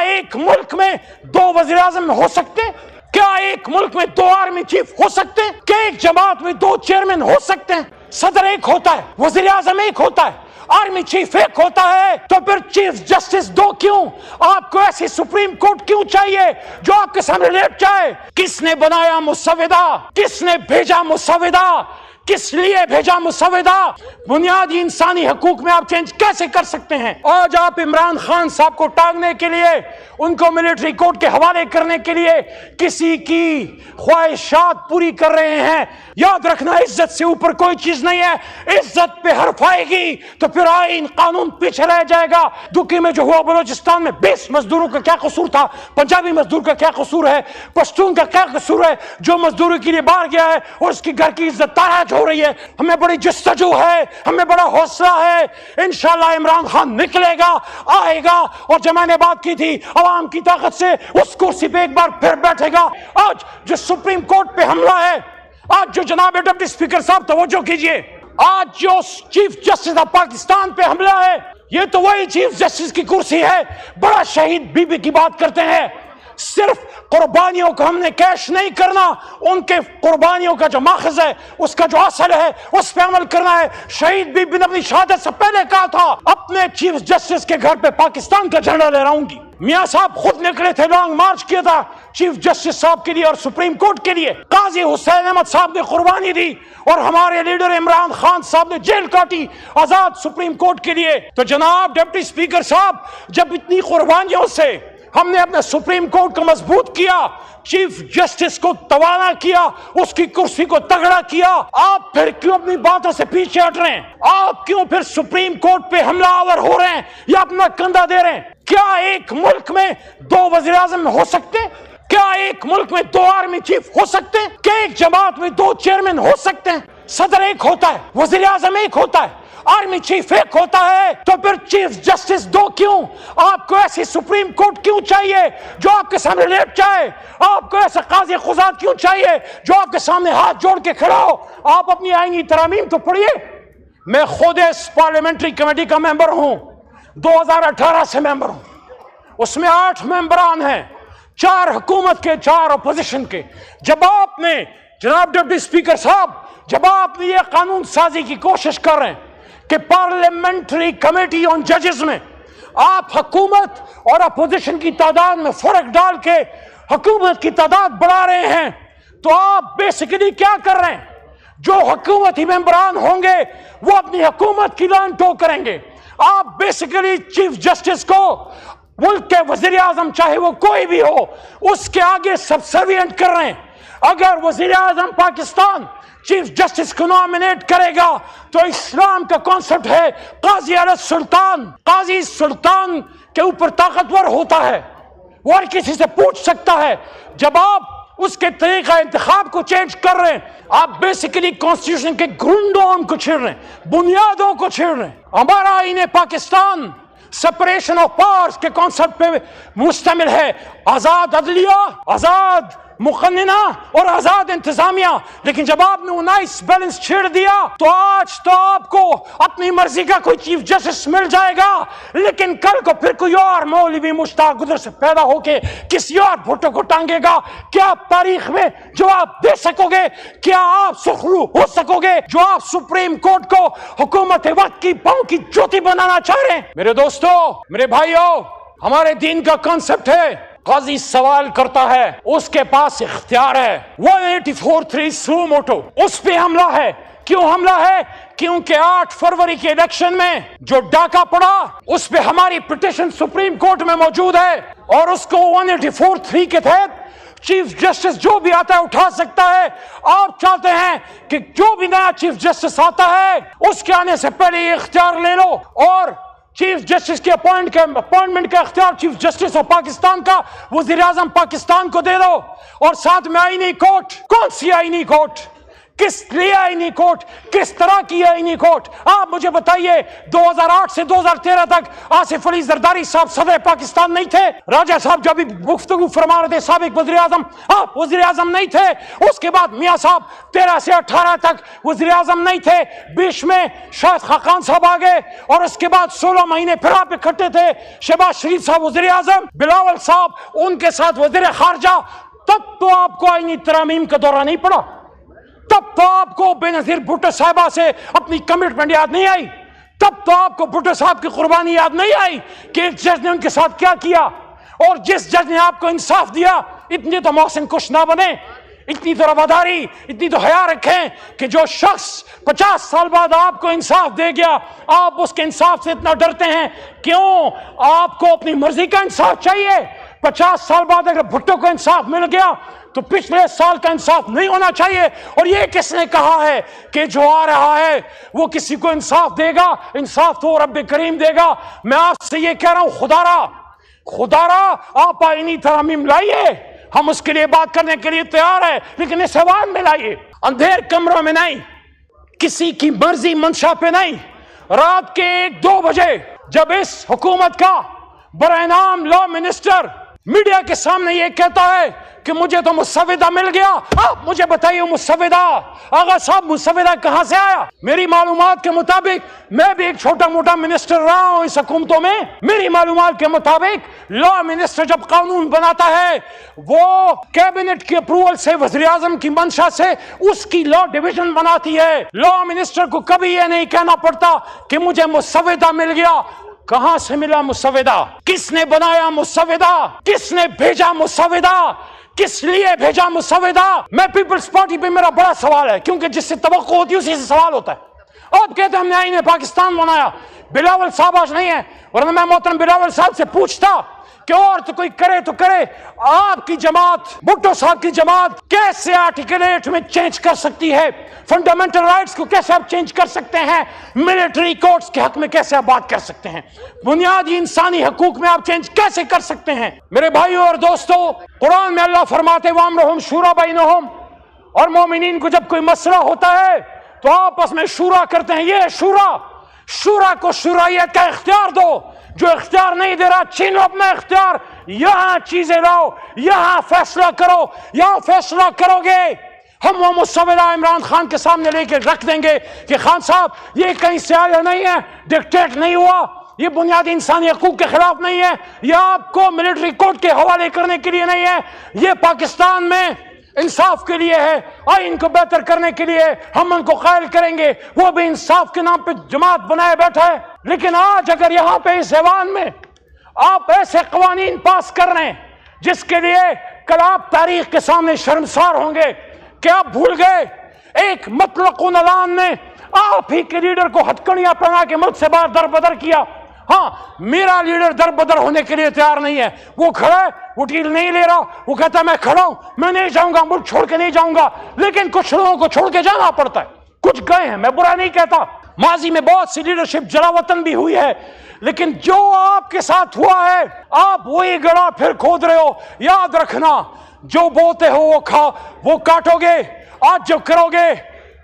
ایک ملک میں 2 وزیر اعظم ہو سکتے ہیں؟ کیا ایک ملک میں 2 آرمی چیف ہو سکتے ہیں؟ کیا ایک جماعت میں 2 چیئرمین ہو سکتے ہیں؟ صدر ایک ہوتا ہے، وزیر اعظم ایک ہوتا ہے، آرمی چیف ایک ہوتا ہے، تو پھر چیف جسٹس 2 کیوں؟ آپ کو ایسی سپریم کورٹ کیوں چاہیے جو آپ کے سامنے لیٹ جائے؟ کس نے بنایا مسودہ؟ کس نے بھیجا مسودہ؟ کس لیے بھیجا مسودہ؟ بنیادی انسانی حقوق میں آپ چینج کیسے کر سکتے ہیں؟ آج آپ عمران خان صاحب کو ٹانگنے کے لیے، ان کو ملٹری کورٹ کے حوالے کرنے کے لیے کسی کی خواہشات پوری کر رہے ہیں۔ یاد رکھنا، عزت سے اوپر کوئی چیز نہیں ہے۔ عزت پہ حرف آئے گی تو پھر آئین قانون پیچھے رہ جائے گا۔ دکی میں جو ہوا بلوچستان میں 20 مزدوروں کا کیا قصور تھا؟ پنجابی مزدور کا کیا قصور ہے؟ پشتون کا کیا قصور ہے جو مزدوری کے لیے باہر گیا ہے اور اس کی گھر کی عزت تاراج ہو رہی ہے؟ ہمیں بڑی جستجو ہے، ہمیں بڑا حوصلہ ہے۔ انشاءاللہ عمران خان نکلے گا، آئے گا، اور جو میں نے بات کی تھی عوام کی طاقت سے اس کرسی پہ ایک بار پھر بیٹھے گا۔ آج جو سپریم کورٹ پہ حملہ ہے، آج جو جناب ڈپٹی اسپیکر صاحب توجہ کیجئے، آج جو چیف جسٹس آف پاکستان پہ حملہ ہے، یہ تو وہی چیف جسٹس کی کرسی ہے۔ بڑا شہید بی بی کی بات کرتے ہیں۔ صرف قربانیوں کو ہم نے کیش نہیں کرنا، ان کے قربانیوں کا جو ماخذ ہے، اس کا جو اصل ہے، اس پہ عمل کرنا ہے۔ شہید بی بی نے اپنی شہادت سے پہلے کہا تھا اپنے چیف جسٹس کے گھر پہ پاکستان کا جھنڈا لہراؤں گی۔ میاں صاحب خود نکلے تھے، لانگ مارچ کیا تھا چیف جسٹس صاحب کے لیے اور سپریم کورٹ کے لیے۔ قاضی حسین احمد صاحب نے قربانی دی اور ہمارے لیڈر عمران خان صاحب نے جیل کاٹی آزاد سپریم کورٹ کے لیے۔ تو جناب ڈپٹی اسپیکر صاحب، جب اتنی قربانیوں سے ہم نے اپنے سپریم کورٹ کو مضبوط کیا، چیف جسٹس کو توانا کیا، اس کی کرسی کو تگڑا کیا، آپ پھر کیوں اپنی باتوں سے پیچھے ہٹ رہے ہیں؟ آپ کیوں پھر سپریم کورٹ پہ حملہ آور ہو رہے ہیں یا اپنا کندھا دے رہے ہیں؟ کیا ایک ملک میں 2 وزیر اعظم ہو سکتے ہیں؟ کیا ایک ملک میں 2 آرمی چیف ہو سکتے ہیں؟ کیا ایک جماعت میں 2 چیئرمین ہو سکتے ہیں؟ صدر ایک ہوتا ہے، وزیر اعظم ایک ہوتا ہے، آرمی چیف ایک ہوتا ہے، تو پھر چیف جسٹس 2 کیوں؟ آپ کو ایسی سپریم کورٹ کیوں چاہیے جو آپ کے سامنے لیٹ جائے؟ آپ کو ایسا قاضی قضات کیوں چاہیے جو آپ کے سامنے ہاتھ جوڑ کے کھڑا ہو؟ آپ اپنی آئینی ترامیم تو پڑھیے۔ میں خود اس پارلیمنٹری کمیٹی کا ممبر ہوں، 2018 سے ممبر ہوں۔ اس میں 8 ممبران ہیں، 4 حکومت کے، 4 اپوزیشن کے۔ جب آپ نے جناب ڈپٹی اسپیکر صاحب، جب آپ نے یہ قانون سازی کی کوشش کر رہے ہیں کہ پارلیمنٹری کمیٹی آن ججز میں آپ حکومت اور اپوزیشن کی تعداد میں فرق ڈال کے حکومت کی تعداد بڑھا رہے ہیں، تو آپ بیسیکلی کیا کر رہے ہیں؟ جو حکومتی ممبران ہوں گے وہ اپنی حکومت کی لان ٹو کریں گے۔ آپ بیسیکلی چیف جسٹس کو، ملک کے وزیر اعظم چاہے وہ کوئی بھی ہو، اس کے آگے سبسروینٹ کر رہے ہیں۔ اگر وزیر اعظم پاکستان چیف جسٹس کو نامنیٹ کرے گا تو اسلام کا کانسیپٹ ہے قاضی علی السلطان، قاضی سلطان کے اوپر طاقتور ہوتا ہے، وہ ہر کسی سے پوچھ سکتا ہے۔ جب آپ اس کے طریقہ انتخاب کو چینج کر رہے ہیں، آپ بیسیکلی کانسٹیٹیوشن کے گرنڈوں کو چھیڑ رہے ہیں، بنیادوں کو چھیڑ رہے ہیں۔ ہمارا آئین پاکستان سپریشن آف پاورز کے کانسیپٹ پہ مشتمل ہے، آزاد عدلیہ، آزاد مقننہ اور آزاد انتظامیہ۔ لیکن جب آپ نے 19 بیلنس چھیڑ دیا تو آج تو آپ کو اپنی مرضی کا کوئی چیف جسٹس مل جائے گا، لیکن کل کو پھر کوئی اور مولوی مشتاق گدر سے پیدا ہو کے کسی اور بھٹو کو ٹانگے گا۔ کیا آپ تاریخ میں جواب دے سکو گے؟ کیا آپ سخرو ہو سکو گے جو آپ سپریم کورٹ کو حکومت وقت کی پاؤں کی جوتی بنانا چاہ رہے ہیں؟ میرے دوستو، میرے بھائیو، ہمارے دین کا کانسیپٹ ہے قاضی سوال کرتا ہے، اس کے پاس اختیار ہے۔ 184(3) سو موٹو، اس پہ حملہ ہے۔ کیوں حملہ ہے؟ کیونکہ 8 فروری کے الیکشن میں جو ڈاکہ پڑا، اس پہ ہماری پٹیشن سپریم کورٹ میں موجود ہے، اور اس کو 184(3) کے تحت چیف جسٹس جو بھی آتا ہے اٹھا سکتا ہے۔ آپ چاہتے ہیں کہ جو بھی نیا چیف جسٹس آتا ہے اس کے آنے سے پہلے یہ اختیار لے لو، اور چیف جسٹس کے اپوائنٹمنٹ کا اختیار چیف جسٹس آف پاکستان کا وزیر اعظم پاکستان کو دے دو، اور ساتھ میں آئینی کورٹ۔ کون سی آئینی کورٹ؟ کس لیے آئینی کوٹ؟ کس طرح کی آئینی کوٹ؟ آپ مجھے بتائیے 2008 سے 2013 تک آصف علی زرداری صاحب صدر پاکستان نہیں تھے؟ راجہ صاحب جب بھی گفتگو فرما رہے تھے سابق وزیر اعظم، آپ وزیر اعظم نہیں تھے؟ اس کے بعد میاں صاحب 13 سے 18 تک وزیر اعظم نہیں تھے، بیچ میں شاہد خاقان صاحب آ گئے، اور اس کے بعد 16 مہینے پھر آپ اکٹھے تھے، شہباز شریف صاحب وزیر اعظم، بلاول صاحب ان کے ساتھ وزیر خارجہ، تب تو آپ کو آئینی ترامیم کا دورہ نہیں پڑا، تب تو آپ کو بے نظیر بھٹو صاحبہ سے اپنی کمٹمنٹ یاد نہیں آئی، تب تو آپ کو بھٹو صاحب کی قربانی یاد نہیں آئی کہ ایک جج نے ان کے ساتھ کیا کیا، اور جس جج نے آپ کو انصاف دیا، اتنی تو محسن کش نہ بنے، اتنی تو رواداری، اتنی تو حیا رکھیں کہ جو شخص 50 سال بعد آپ کو انصاف دے گیا، آپ اس کے انصاف سے اتنا ڈرتے ہیں کیوں؟ آپ کو اپنی مرضی کا انصاف چاہیے۔ 50 سال بعد اگر بھٹو کو انصاف مل گیا تو پچھلے سال کا انصاف نہیں ہونا چاہیے، اور یہ کس نے کہا ہے کہ جو آ رہا ہے وہ کسی کو انصاف دے گا؟ انصاف تو رب کریم دے گا۔ میں آپ سے یہ کہہ رہا ہوں، خدا را آپ آئینی ترامیم لائیے، ہم اس کے لیے بات کرنے کے لیے تیار ہیں، لیکن اس ایوان میں لائیے، اندھیر کمروں میں نہیں، کسی کی مرضی منشا پہ نہیں۔ رات کے 1-2 بجے جب اس حکومت کا برائے نام لا منسٹر میڈیا کے سامنے یہ کہتا ہے کہ مجھے تو مسودہ مل گیا، آپ مجھے بتائیے مسودہ، آغا صاحب مسودہ کہاں سے آیا؟ میری معلومات کے مطابق، میں بھی ایک چھوٹا موٹا منسٹر رہا ہوں اس حکومتوں میں، میری معلومات کے مطابق لا منسٹر جب قانون بناتا ہے وہ کیبنٹ کی اپروول سے، وزیر اعظم کی منشا سے اس کی لا ڈویژن بناتی ہے۔ لا منسٹر کو کبھی یہ نہیں کہنا پڑتا کہ مجھے مسودہ مل گیا۔ کہاں سے ملا مسودہ؟ کس نے بنایا مسودہ؟ کس نے بھیجا مسودہ؟ کس لیے بھیجا مسودہ؟ میں پیپلز پارٹی پہ میرا بڑا سوال ہے، کیونکہ جس سے توقع ہوتی ہے اسی سے سوال ہوتا ہے۔ آپ کہتے ہیں ہم نے آئین پاکستان بنایا، بلاول صاحب آج نہیں ہے، ورنہ میں محترم بلاول صاحب سے پوچھتا کہ اور تو کوئی کرے تو کرے، آپ کی جماعت، بھٹو صاحب کی جماعت کیسے آرٹیکل 8 میں چینج کر سکتی ہے؟ فنڈامنٹل رائٹس کو کیسے آپ چینج کر سکتے ہیں؟ ملٹری کورٹس کے حق میں کیسے آپ بات کر سکتے ہیں؟ بنیادی انسانی حقوق میں آپ چینج کیسے کر سکتے ہیں؟ میرے بھائیوں اور دوستو، قرآن میں اللہ فرماتے وَأَمْرُهُمْ شُورَىٰ بَيْنَهُمْ، اور مومنین کو جب کوئی مسئلہ ہوتا ہے تو آپس میں شورا کرتے ہیں۔ یہ شورا کو شورائیت کا اختیار دو، جو اختیار نہیں دے رہا چھینو اپنا اختیار، یہاں چیزیں لاؤ، یہاں فیصلہ کرو، یہاں فیصلہ کرو گے۔ ہم وہ مسودہ عمران خان کے سامنے لے کے رکھ دیں گے کہ خان صاحب یہ کہیں سے آیا نہیں ہے، ڈکٹیٹ نہیں ہوا، یہ بنیادی انسانی حقوق کے خلاف نہیں ہے، یہ آپ کو ملٹری کورٹ کے حوالے کرنے کے لیے نہیں ہے، یہ پاکستان میں انصاف کے لیے ہے، آئین کو بہتر کرنے کے لیے ہم ان کو قائل کریں گے۔ وہ بھی انصاف کے نام پہ جماعت بنائے بیٹھا ہے، لیکن آج اگر یہاں پہ اس ایوان میں آپ ایسے قوانین پاس کر رہے ہیں جس کے لیے کل آپ تاریخ کے سامنے شرمسار ہوں گے کہ آپ بھول گئے ایک مطلق اعلان نے آپ ہی کے لیڈر کو ہتھکڑیاں پہنا کے ملک سے باہر در بدر کیا۔ ہاں، میرا لیڈر در بدر ہونے کے لیے تیار نہیں ہے، وہ کھڑا ہے، وہ ڈیل نہیں لے رہا، وہ کہتا ہے میں کھڑا ہوں، میں نہیں جاؤں گا، ملک چھوڑ کے نہیں جاؤں گا، لیکن کچھ لوگوں کو چھوڑ کے جانا پڑتا ہے، کچھ گئے ہیں، میں برا نہیں کہتا، ماضی میں بہت سی لیڈرشپ جلا وطن بھی ہوئی ہے، لیکن جو آپ کے ساتھ ہوا ہے آپ وہی گڑا پھر کھود رہے ہو۔ یاد رکھنا، جو بوتے ہو وہ کاٹو گے، آج جو کرو گے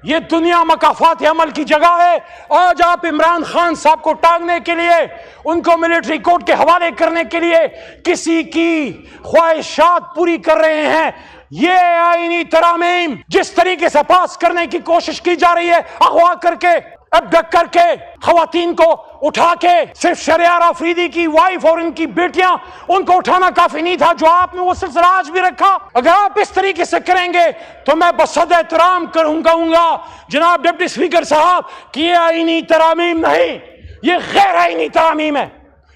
یہ دنیا مکافات عمل کی جگہ ہے۔ آج آپ عمران خان صاحب کو ٹانگنے کے لیے، ان کو ملٹری کورٹ کے حوالے کرنے کے لیے کسی کی خواہشات پوری کر رہے ہیں۔ یہ آئینی ترامیم جس طریقے سے پاس کرنے کی کوشش کی جا رہی ہے، اغوا کر کے، ابڈکٹ کر کے، خواتین کو اٹھا کے، صرف شہریار آفریدی کی وائف اور ان کی بیٹیاں، ان کو اٹھانا کافی نہیں تھا، جو آپ نے وہ سلسلہ آج بھی رکھا۔ اگر آپ اس طریقے سے کریں گے تو میں بصد احترام کہوں گا جناب ڈپٹی اسپیکر صاحب کہ یہ آئینی ترامیم نہیں، یہ غیر آئینی ترامیم ہے،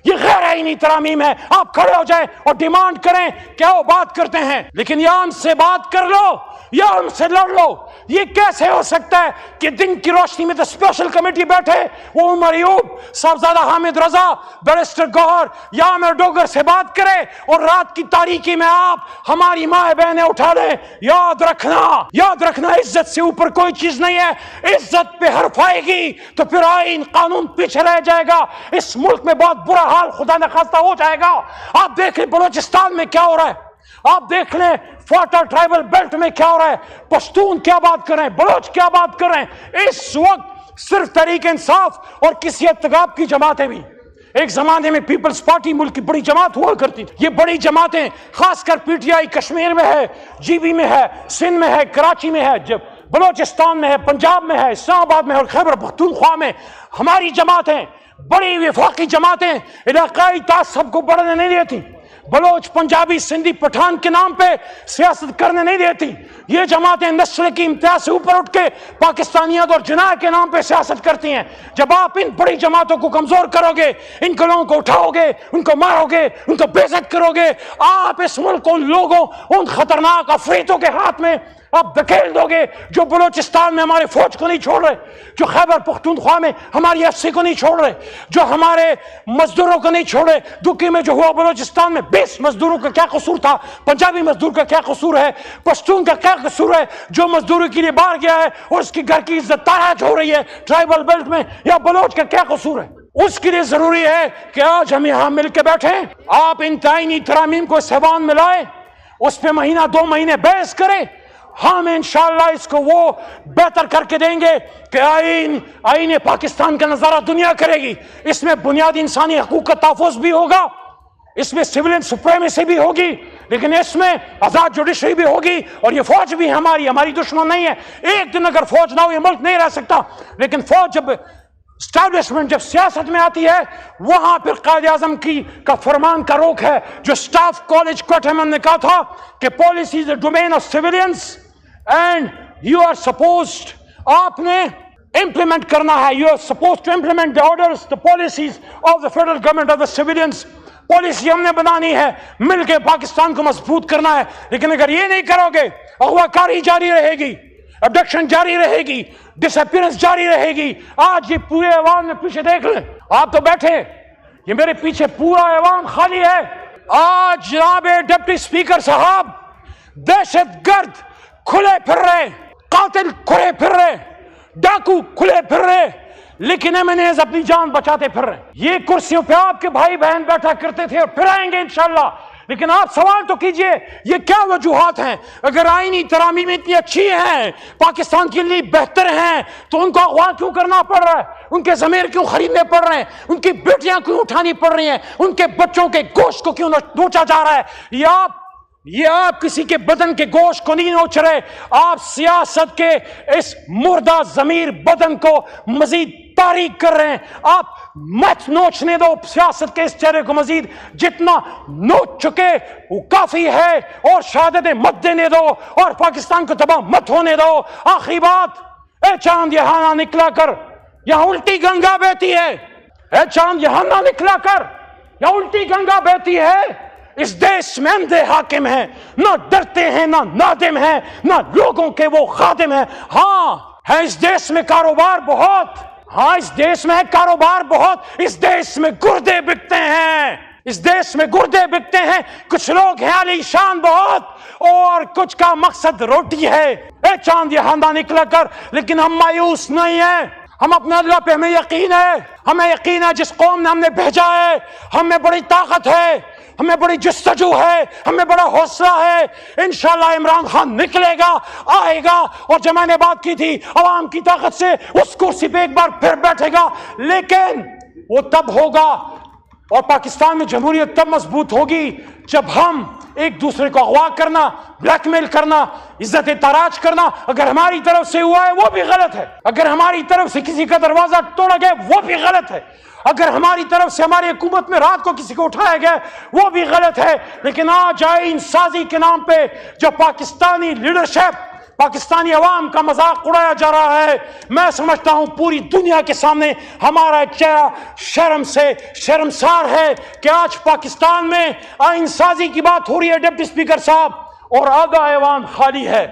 یہ غیر آئینی ترامیم ہے۔ آپ کھڑے ہو جائیں اور ڈیمانڈ کریں، کیا وہ بات کرتے ہیں، لیکن یا ہم سے بات کر لو یا ہم سے لڑ لو۔ یہ کیسے ہو سکتا ہے کہ دن کی روشنی میں تو اسپیشل کمیٹی بیٹھے، وہ عمر ایوب، صاحبزادہ حامد رضا، بیرسٹر گوہر یا عامر ڈوگر سے بات کرے، اور رات کی تاریکی میں آپ ہماری ماں بہنیں اٹھا لیں۔ یاد رکھنا عزت سے اوپر کوئی چیز نہیں ہے۔ عزت پہ حرف آئے گی تو پھر آئین قانون پیچھے رہ جائے گا، اس ملک میں بہت برا حال خدا نخواستہ ہو جائے گا۔ آپ دیکھیں بلوچستان میں کیا ہو رہا ہے، آپ دیکھ لیں فاٹا ٹرائبل بیلٹ میں کیا ہو رہا ہے، پشتون کیا بات کر رہے ہیں، بلوچ کیا بات کر رہے ہیں۔ اس وقت صرف تحریک انصاف اور کسی ارتکاب کی جماعتیں بھی، ایک زمانے میں پیپلز پارٹی ملک کی بڑی جماعت ہوا کرتی تھی، یہ بڑی جماعتیں خاص کر پی ٹی آئی کشمیر میں ہے، جی بی میں ہے، سندھ میں ہے، کراچی میں ہے، جب بلوچستان میں ہے، پنجاب میں ہے، اسلام آباد میں ہے اور خیبر پختونخوا میں ہماری جماعتیں، بڑی وفاقی جماعتیں علاقائی تعصب کو بڑھنے نہیں دیتی، بلوچ پنجابی سندھی پٹھان کے نام پہ سیاست کرنے نہیں دیتی۔ یہ جماعتیں نسل کی امتیاز سے اوپر اٹھ کے پاکستانیت اور جناح کے نام پہ سیاست کرتی ہیں۔ جب آپ ان بڑی جماعتوں کو کمزور کرو گے، ان کو لوگوں کو اٹھاؤ گے، ان کو مارو گے، ان کو بے عزت کرو گے، آپ اس ملک کو ان لوگوں، ان خطرناک عفریتوں کے ہاتھ میں آپ دھکیل دو گے جو بلوچستان میں ہمارے فوج کو نہیں چھوڑ رہے، جو خیبر پختونخوا میں ہماری ایف سی کو نہیں چھوڑ رہے، جو ہمارے مزدوروں کو نہیں چھوڑے۔ دکی میں جو ہوا بلوچستان میں 20 مزدوروں کا کیا قصور تھا، پنجابی مزدور کا کیا قصور ہے، پشتون کا کیا قصور ہے جو مزدوری کے لیے باہر گیا ہے اور اس کی گھر کی عزت تاراج ہو رہی ہے ٹرائبل بیلٹ میں، یا بلوچ کا کیا قصور ہے؟ اس کے لیے ضروری ہے کہ آج ہم یہاں مل کے بیٹھیں، آپ ان آئینی ترامیم کو اس ایوان میں لائیں، اس پہ مہینہ 2 مہینے بحث کریں، ہم انشاءاللہ اس کو وہ بہتر کر کے دیں گے کہ آئین پاکستان کا نظارہ دنیا کرے گی۔ اس میں بنیادی انسانی حقوق کا تحفظ بھی ہوگا، اس میں سویلین سپریمیسی بھی ہوگی، لیکن اس میں آزاد جوڈیشری بھی ہوگی، اور یہ فوج بھی ہماری دشمن نہیں ہے۔ ایک دن اگر فوج نہ ہو یہ ملک نہیں رہ سکتا، لیکن فوج جب اسٹیبلشمنٹ جب سیاست میں آتی ہے وہاں پھر قائد اعظم کا فرمان کا روک ہے، جو سٹاف کالج کوئٹہ میں نے کہا تھا کہ policy is a domain of civilians and you are supposed, آپ نے امپلیمنٹ کرنا ہے، you are supposed to implement the orders the policies of the federal government of the civilians. Policy ہم نے بنانی ہے، مل کے پاکستان کو مضبوط کرنا ہے، لیکن اگر یہ نہیں کرو گے اغوا کاری جاری رہے گی، ابڈکشن جاری رہے گی، ڈس اپیئرنس جاری رہے گی۔ آج یہ پورے ایوان میں پیچھے دیکھ لیں، آپ تو بیٹھے، یہ میرے پیچھے پورا ایوان خالی ہے۔ آج جناب ڈپٹی اسپیکر صاحب، دہشت گرد کھلے پھر رہے، قاتل کھلے پھر رہے، ڈاکو کھلے پھر رہے، لیکن ایمنیز اپنی جان بچاتے پھر رہے۔ یہ کرسیوں پہ آپ کے بھائی بہن بیٹھا کرتے تھے اور پھر آئیں گے انشاءاللہ، لیکن آپ سوال تو کیجئے یہ کیا وجوہات ہیں؟ اگر آئینی ترامیم اتنی اچھی ہیں، پاکستان کے لیے بہتر ہیں، تو ان کو اغوا کیوں کرنا پڑ رہا ہے؟ ان کے ضمیر کیوں خریدنے پڑ رہے ہیں؟ ان کی بیٹیاں کیوں اٹھانی پڑ رہی ہیں؟ ان کے بچوں کے گوشت کو کیوں نوچا جا رہا ہے؟ یہ آپ کسی کے بدن کے گوشت کو نہیں نوچ رہے، آپ سیاست کے اس مردہ ضمیر بدن کو مزید تاریک کر رہے ہیں۔ آپ مت نوچنے دو سیاست کے اس چہرے کو، مزید جتنا نوچ چکے وہ کافی ہے، اور شہادتیں مت دینے دو اور پاکستان کو تباہ مت ہونے دو۔ آخری بات، اے چاند یہاں نہ نکلا کر، یہاں الٹی گنگا بہتی ہے۔ اے چاند یہاں نہ نکلا کر، یہاں الٹی گنگا بہتی ہے۔ اس دیش میں اندھے حاکم ہیں، نہ ڈرتے ہیں، نہ نادم ہیں، نہ لوگوں کے وہ خادم ہیں۔ ہاں ہے اس دیش میں کاروبار بہت، ہاں اس دیش میں کاروبار بہت، اس دیش میں گردے بکتے ہیں، اس دیش میں گردے بکتے ہیں۔ کچھ لوگ ہیں عالی شان بہت، اور کچھ کا مقصد روٹی ہے۔ اے چاند یہاں نہ نکلا کر، لیکن ہم مایوس نہیں ہیں، ہم اپنے اللہ پہ ہمیں یقین ہے، ہمیں یقین ہے جس قوم نے ہم نے بھیجا ہے ہمیں بڑی طاقت ہے، ہمیں بڑی جستجو ہے، ہمیں بڑا حوصلہ ہے۔ انشاءاللہ عمران خان نکلے گا، آئے گا، اور جو میں نے بات کی تھی عوام کی طاقت سے اس کرسی پہ ایک بار پھر بیٹھے گا، لیکن وہ تب ہوگا، اور پاکستان میں جمہوریت تب مضبوط ہوگی جب ہم ایک دوسرے کو اغوا کرنا، بلیک میل کرنا، عزت تاراج کرنا اگر ہماری طرف سے ہوا ہے وہ بھی غلط ہے، اگر ہماری طرف سے کسی کا دروازہ توڑا گیا وہ بھی غلط ہے، اگر ہماری طرف سے ہماری حکومت میں رات کو کسی کو اٹھایا گیا وہ بھی غلط ہے۔ لیکن آج آئین سازی کے نام پہ جو پاکستانی لیڈرشپ، پاکستانی عوام کا مذاق اڑایا جا رہا ہے، میں سمجھتا ہوں پوری دنیا کے سامنے ہمارا چہرہ شرم سے شرمسار ہے کہ آج پاکستان میں آئین سازی کی بات ہو رہی ہے ڈپٹی اسپیکر صاحب، اور آدھا ایوان خالی ہے۔